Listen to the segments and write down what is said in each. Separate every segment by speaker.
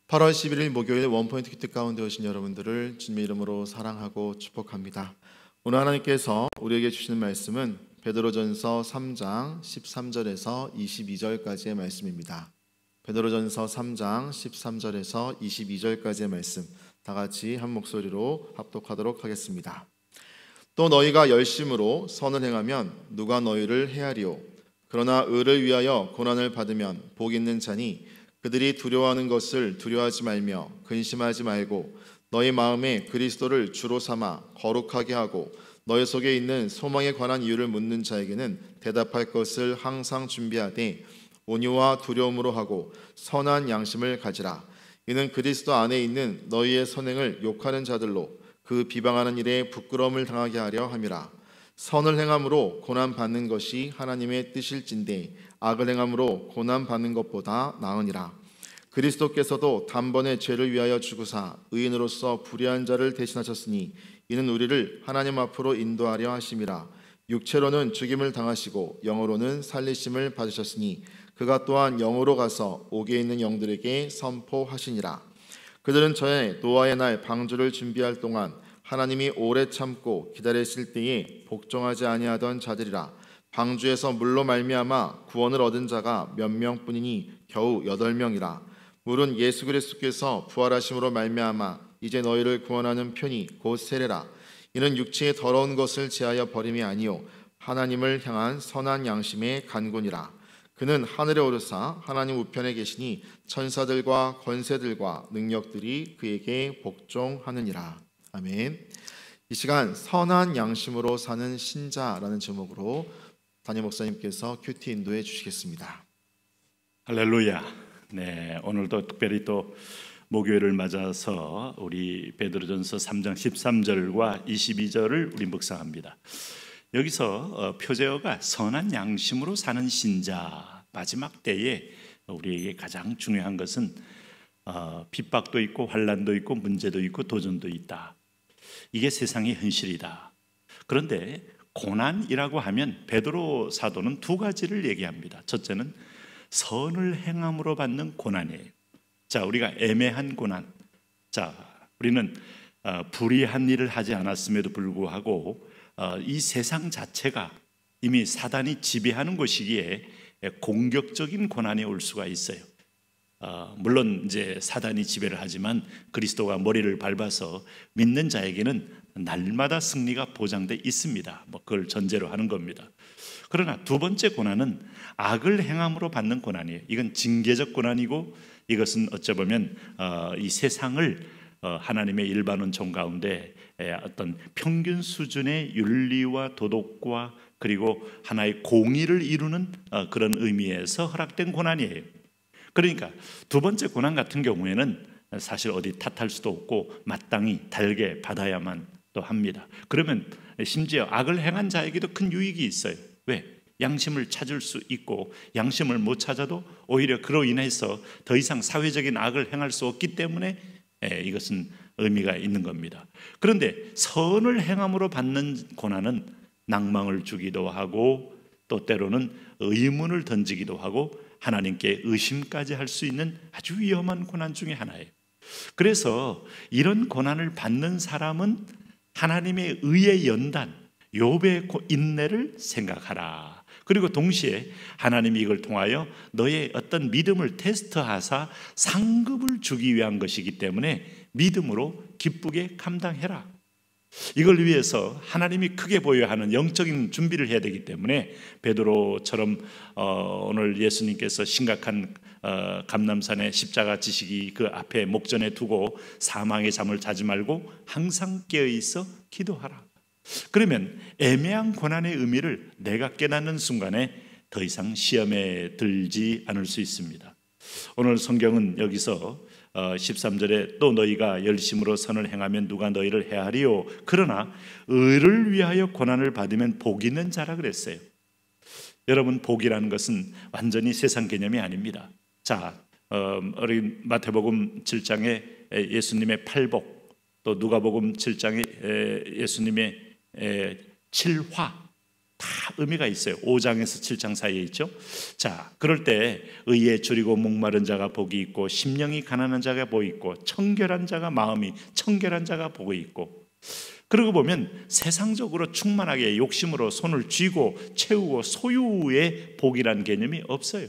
Speaker 1: 8월 11일 목요일 원포인트 큐티 가운데 오신 여러분들을 주님의 이름으로 사랑하고 축복합니다. 오늘 하나님께서 우리에게 주시는 말씀은 베드로전서 3장 13절에서 22절까지의 말씀입니다. 베드로전서 3장 13절에서 22절까지의 말씀 다 같이 한 목소리로 합독하도록 하겠습니다. 또 너희가 열심으로 선을 행하면 누가 너희를 해하리요? 그러나 의를 위하여 고난을 받으면 복 있는 자니 그들이 두려워하는 것을 두려워하지 말며 근심하지 말고 너희 마음에 그리스도를 주로 삼아 거룩하게 하고 너희 속에 있는 소망에 관한 이유를 묻는 자에게는 대답할 것을 항상 준비하되 온유와 두려움으로 하고 선한 양심을 가지라. 이는 그리스도 안에 있는 너희의 선행을 욕하는 자들로 그 비방하는 일에 부끄러움을 당하게 하려 함이라. 선을 행함으로 고난 받는 것이 하나님의 뜻일진데 악을 행함으로 고난 받는 것보다 나으니라. 그리스도께서도 단번에 죄를 위하여 죽으사 의인으로서 불의한 자를 대신하셨으니 이는 우리를 하나님 앞으로 인도하려 하심이라. 육체로는 죽임을 당하시고 영으로는 살리심을 받으셨으니 그가 또한 영으로 가서 옥에 있는 영들에게 선포하시니라. 그들은 저의 노아의 날 방주를 준비할 동안 하나님이 오래 참고 기다리실 때에 복종하지 아니하던 자들이라. 방주에서 물로 말미암아 구원을 얻은 자가 몇 명뿐이니 겨우 8명이라. 물은 예수 그리스도께서 부활하심으로 말미암아 이제 너희를 구원하는 편이 곧 세례라. 이는 육체의 더러운 것을 제하여 버림이 아니요 하나님을 향한 선한 양심의 간구니라. 그는 하늘에 오르사 하나님 우편에 계시니 천사들과 권세들과 능력들이 그에게 복종하느니라. 아멘. 이 시간 선한 양심으로 사는 신자라는 제목으로 담임 목사님께서 큐티 인도해 주시겠습니다.
Speaker 2: 할렐루야. 네, 오늘도 특별히 또 목요일을 맞아서 우리 베드로전서 3장 13절과 22절을 우리 묵상합니다. 여기서 표제어가 선한 양심으로 사는 신자, 마지막 때에 우리에게 가장 중요한 것은 핍박도 있고 환난도 있고 문제도 있고 도전도 있다. 이게 세상의 현실이다. 그런데 고난이라고 하면 베드로 사도는 두 가지를 얘기합니다. 첫째는 선을 행함으로 받는 고난이에요. 자, 우리가 애매한 고난. 자, 우리는 불의한 일을 하지 않았음에도 불구하고 이 세상 자체가 이미 사단이 지배하는 것이기에 공격적인 고난이 올 수가 있어요. 물론 이제 사단이 지배를 하지만 그리스도가 머리를 밟아서 믿는 자에게는 날마다 승리가 보장돼 있습니다. 그걸 전제로 하는 겁니다. 그러나 두 번째 고난은 악을 행함으로 받는 고난이에요. 이건 징계적 고난이고 이것은 어쩌면 이 세상을 하나님의 일반 원칙 가운데 어떤 평균 수준의 윤리와 도덕과 그리고 하나의 공의를 이루는 그런 의미에서 허락된 고난이에요. 그러니까 두 번째 고난 같은 경우에는 사실 어디 탓할 수도 없고 마땅히 달게 받아야만 또 합니다. 그러면 심지어 악을 행한 자에게도 큰 유익이 있어요. 왜? 양심을 찾을 수 있고 양심을 못 찾아도 오히려 그로 인해서 더 이상 사회적인 악을 행할 수 없기 때문에 이것은 의미가 있는 겁니다. 그런데 선을 행함으로 받는 고난은 낭망을 주기도 하고 또 때로는 의문을 던지기도 하고 하나님께 의심까지 할 수 있는 아주 위험한 고난 중에 하나예요. 그래서 이런 고난을 받는 사람은 하나님의 의의 연단, 욥의 인내를 생각하라. 그리고 동시에 하나님이 이걸 통하여 너의 어떤 믿음을 테스트하사 상급을 주기 위한 것이기 때문에 믿음으로 기쁘게 감당해라. 이걸 위해서 하나님이 크게 보여야 하는 영적인 준비를 해야 되기 때문에 베드로처럼 오늘 예수님께서 심각한 감람산의 십자가 지시기 그 앞에 목전에 두고 사망의 잠을 자지 말고 항상 깨어있어 기도하라. 그러면 애매한 고난의 의미를 내가 깨닫는 순간에 더 이상 시험에 들지 않을 수 있습니다. 오늘 성경은 여기서 13절에 또 너희가 열심으로 선을 행하면 누가 너희를 해하리요? 그러나 의를 위하여 고난을 받으면 복 있는 자라 그랬어요. 여러분, 복이라는 것은 완전히 세상 개념이 아닙니다. 자, 우리 마태복음 7장에 예수님의 팔복, 또 누가복음 7장에 예수님의 7화, 다 의미가 있어요. 5장에서 7장 사이에 있죠. 자, 그럴 때 의에 줄이고 목마른 자가 복이 있고 심령이 가난한 자가 복이 있고 청결한 자가 마음이 청결한 자가 복이 있고, 그러고 보면 세상적으로 충만하게 욕심으로 손을 쥐고 채우고 소유의 복이란 개념이 없어요.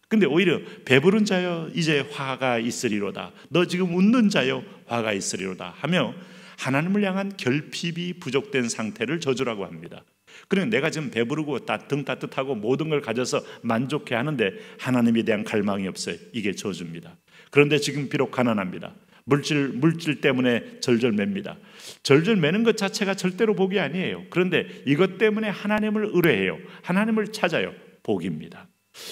Speaker 2: 근데 오히려 배부른 자여 이제 화가 있으리로다, 너 지금 웃는 자여 화가 있으리로다 하며 하나님을 향한 결핍이 부족된 상태를 저주라고 합니다. 그러면 내가 지금 배부르고 등 따뜻하고 모든 걸 가져서 만족해 하는데 하나님에 대한 갈망이 없어요. 이게 저주입니다. 그런데 지금 비록 가난합니다. 물질 때문에 절절 맵니다. 절절 매는 것 자체가 절대로 복이 아니에요. 그런데 이것 때문에 하나님을 의뢰해요. 하나님을 찾아요. 복입니다.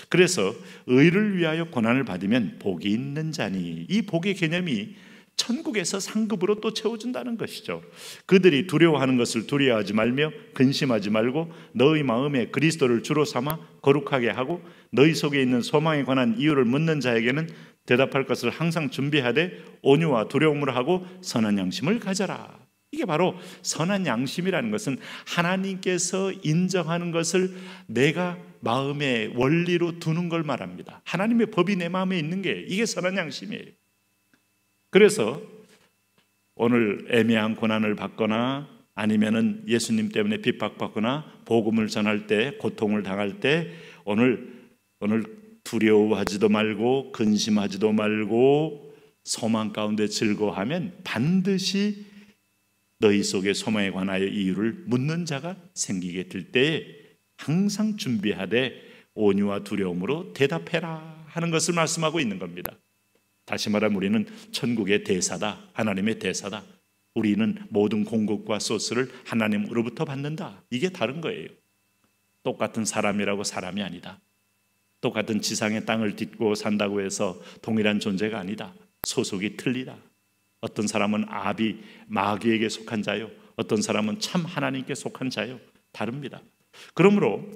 Speaker 2: 그래서 의를 위하여 고난을 받으면 복이 있는 자니, 이 복의 개념이 천국에서 상급으로 또 채워준다는 것이죠. 그들이 두려워하는 것을 두려워하지 말며 근심하지 말고 너희 마음에 그리스도를 주로 삼아 거룩하게 하고 너희 속에 있는 소망에 관한 이유를 묻는 자에게는 대답할 것을 항상 준비하되 온유와 두려움으로 하고 선한 양심을 가져라. 이게 바로 선한 양심이라는 것은 하나님께서 인정하는 것을 내가 마음의 원리로 두는 걸 말합니다. 하나님의 법이 내 마음에 있는 게 이게 선한 양심이에요. 그래서 오늘 애매한 고난을 받거나 아니면은 예수님 때문에 핍박받거나 복음을 전할 때 고통을 당할 때 오늘 두려워하지도 말고 근심하지도 말고 소망 가운데 즐거워하면 반드시 너희 속에 소망에 관하여 이유를 묻는 자가 생기게 될 때에 항상 준비하되 온유와 두려움으로 대답해라 하는 것을 말씀하고 있는 겁니다. 다시 말하면 우리는 천국의 대사다. 하나님의 대사다. 우리는 모든 공급과 소스를 하나님으로부터 받는다. 이게 다른 거예요. 똑같은 사람이라고 사람이 아니다. 똑같은 지상의 땅을 딛고 산다고 해서 동일한 존재가 아니다. 소속이 틀리다. 어떤 사람은 아비 마귀에게 속한 자요, 어떤 사람은 참 하나님께 속한 자요. 다릅니다. 그러므로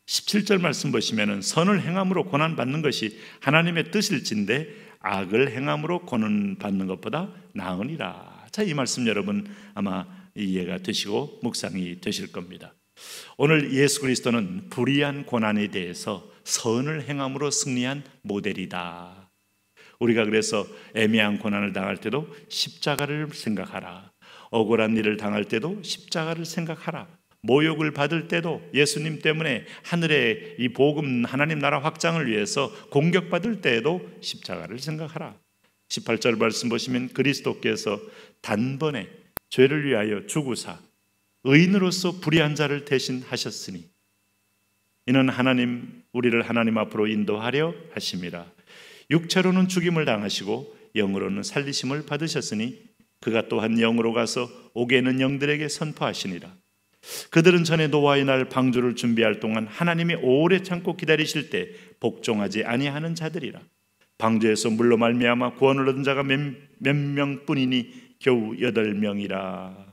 Speaker 2: 17절 말씀 보시면은 선을 행함으로 고난 받는 것이 하나님의 뜻일진데 악을 행함으로 고난 받는 것보다 나으니라. 자, 이 말씀 여러분 아마 이해가 되시고 묵상이 되실 겁니다. 오늘 예수 그리스도는 불의한 고난에 대해서 선을 행함으로 승리한 모델이다. 우리가 그래서 애매한 고난을 당할 때도 십자가를 생각하라. 억울한 일을 당할 때도 십자가를 생각하라. 모욕을 받을 때도 예수님 때문에 하늘의 이 복음 하나님 나라 확장을 위해서 공격받을 때에도 십자가를 생각하라. 18절 말씀 보시면 그리스도께서 단번에 죄를 위하여 죽으사 의인으로서 불의한 자를 대신하셨으니 이는 우리를 하나님 앞으로 인도하려 하심이라. 육체로는 죽임을 당하시고 영으로는 살리심을 받으셨으니 그가 또한 영으로 가서 옥에 있는 영들에게 선포하시니라. 그들은 전에 노아의 날 방주를 준비할 동안 하나님이 오래 참고 기다리실 때 복종하지 아니하는 자들이라. 방주에서 물로 말미암아 구원을 얻은 자가 몇 명뿐이니 겨우 8명이라.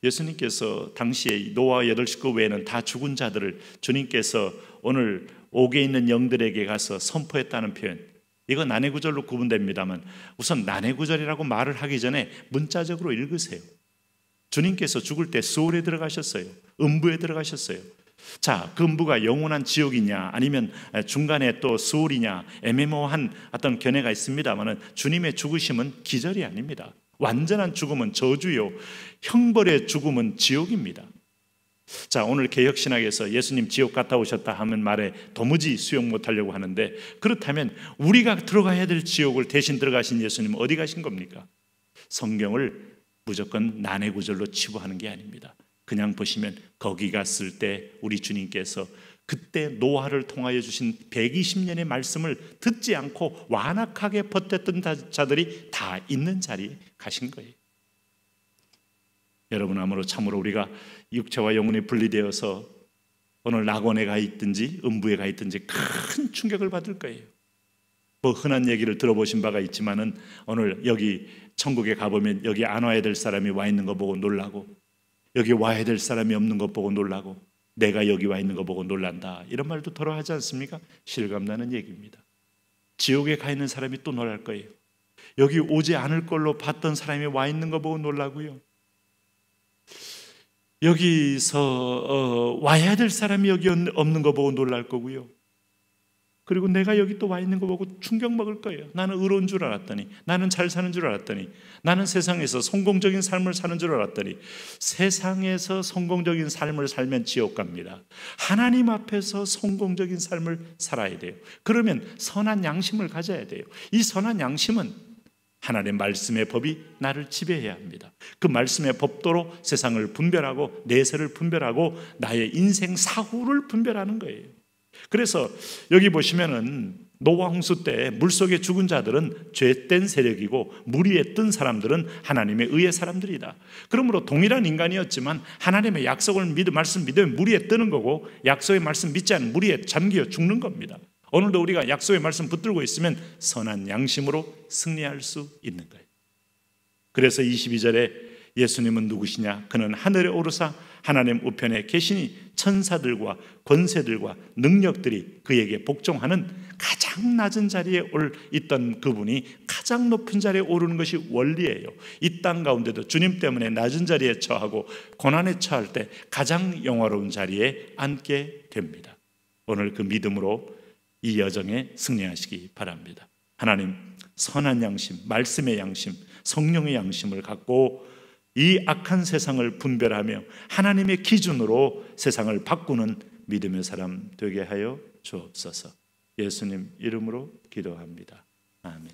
Speaker 2: 예수님께서 당시에 노아 8식구 외에는 다 죽은 자들을 주님께서 오늘 옥에 있는 영들에게 가서 선포했다는 표현, 이거 난해구절로 구분됩니다만 우선 난해구절이라고 말을 하기 전에 문자적으로 읽으세요. 주님께서 죽을 때 수월에 들어가셨어요. 음부에 들어가셨어요. 자, 그 음부가 영원한 지옥이냐 아니면 중간에 또 수월이냐 애매모호한 어떤 견해가 있습니다만 주님의 죽으심은 기절이 아닙니다. 완전한 죽음은 저주요, 형벌의 죽음은 지옥입니다. 자, 오늘 개혁신학에서 예수님 지옥 갔다 오셨다 하면 말에 도무지 수용 못하려고 하는데, 그렇다면 우리가 들어가야 될 지옥을 대신 들어가신 예수님 어디 가신 겁니까? 성경을 무조건 난해구절로 치부하는 게 아닙니다. 그냥 보시면 거기 갔을 때 우리 주님께서 그때 노아를 통하여 주신 120년의 말씀을 듣지 않고 완악하게 버텼던 자들이 다 있는 자리에 가신 거예요. 여러분, 아무로 참으로 우리가 육체와 영혼이 분리되어서 오늘 낙원에 가 있든지 음부에 가 있든지 큰 충격을 받을 거예요. 뭐 흔한 얘기를 들어보신 바가 있지만은 오늘 여기 천국에 가보면 여기 안 와야 될 사람이 와 있는 거 보고 놀라고, 여기 와야 될 사람이 없는 거 보고 놀라고, 내가 여기 와 있는 거 보고 놀란다, 이런 말도 더러 하지 않습니까? 실감나는 얘기입니다. 지옥에 가 있는 사람이 또 놀랄 거예요. 여기 오지 않을 걸로 봤던 사람이 와 있는 거 보고 놀라고요. 여기서 와야 될 사람이 여기 없는 거 보고 놀랄 거고요. 그리고 내가 여기 또 와 있는 거 보고 충격 먹을 거예요. 나는 의로운 줄 알았더니, 나는 잘 사는 줄 알았더니, 나는 세상에서 성공적인 삶을 사는 줄 알았더니, 세상에서 성공적인 삶을 살면 지옥 갑니다. 하나님 앞에서 성공적인 삶을 살아야 돼요. 그러면 선한 양심을 가져야 돼요. 이 선한 양심은 하나님의 말씀의 법이 나를 지배해야 합니다. 그 말씀의 법도로 세상을 분별하고 내세를 분별하고 나의 인생 사후를 분별하는 거예요. 그래서 여기 보시면은 노아 홍수 때 물속에 죽은 자들은 죄된 세력이고 물 위에 뜬 사람들은 하나님의 의의 사람들이다. 그러므로 동일한 인간이었지만 하나님의 약속을 말씀 믿으면 물 위에 뜨는 거고, 약속의 말씀 믿지 않으면 물 위에 잠겨 죽는 겁니다. 오늘도 우리가 약속의 말씀 붙들고 있으면 선한 양심으로 승리할 수 있는 거예요. 그래서 22절에 예수님은 누구시냐? 그는 하늘에 오르사 하나님 우편에 계시니 천사들과 권세들과 능력들이 그에게 복종하는 가장 낮은 자리에 있던 그분이 가장 높은 자리에 오르는 것이 원리예요. 이 땅 가운데도 주님 때문에 낮은 자리에 처하고 고난에 처할 때 가장 영화로운 자리에 앉게 됩니다. 오늘 그 믿음으로 이 여정에 승리하시기 바랍니다. 하나님, 선한 양심, 말씀의 양심, 성령의 양심을 갖고 이 악한 세상을 분별하며 하나님의 기준으로 세상을 바꾸는 믿음의 사람 되게 하여 주옵소서. 예수님 이름으로 기도합니다. 아멘.